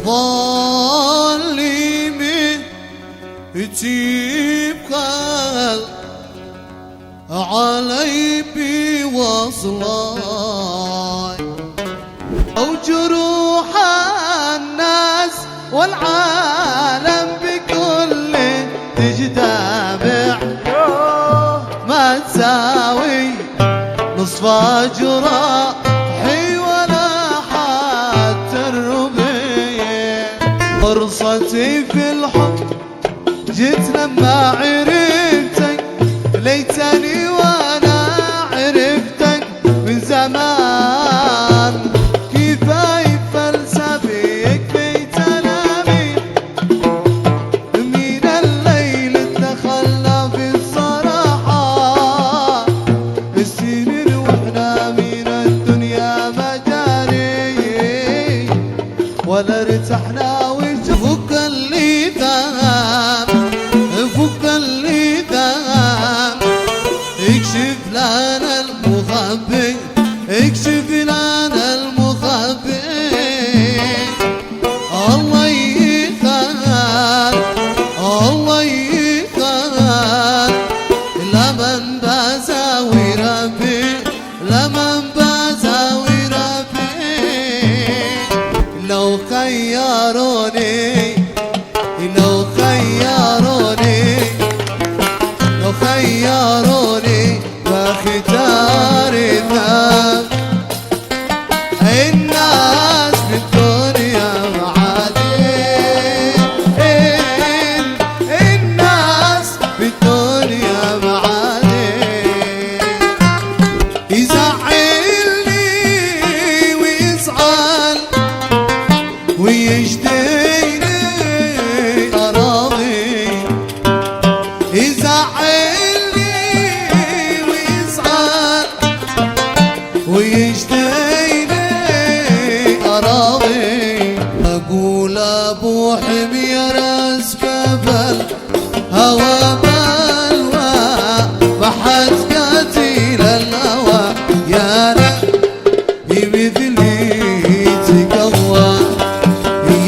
ظالمي تبقى علي بوصلاي أو جروح الناس والعالم بكل تجتمع ما تساوي نصف جراحي ولا حتى الربيع. فرصتي في الحب جيت لما عرفتك، ليتني وانا عرفتك من زمان. كفاية فلسفي يكفي تنامي من الليل تخلى في الصراحة. السنين واحنا من الدنيا مجاري ولا ارتحنا وفك اللي ذهب فك اللي ذهب. اكشف لنا المخبي اكشف لنا المخبي. الله يثار الله يثار لمن بزاوي ربي لمن بزاوي ربي. لو خيروني لو خيروني لو خيروني باختار الذهب. الناس في الدنيا معادن الناس في الدنيا معادن. يزعلني ويزعل ويجديني أراضي. يزعلني ويزعل ويجديني أراضي. أقول أبو حمير أسباب الهوى بلوى ما حد قتيل الهوى. يا مثلي تقوى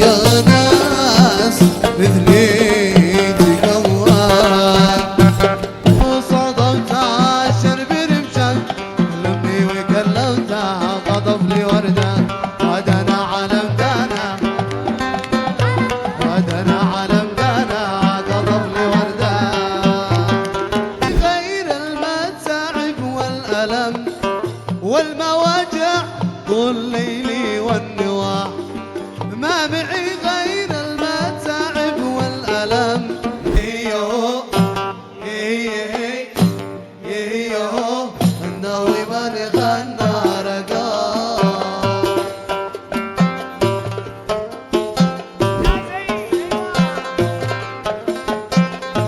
يا ناس مثلي تقوى. وصدمتها شرب رمشك لمي وكلمتها قطف لي وردة. ودنا على مدانا ودنا على مدانا قطف لي وردة. غير المتاعب والألم والمواجع طول ليلي والنهار.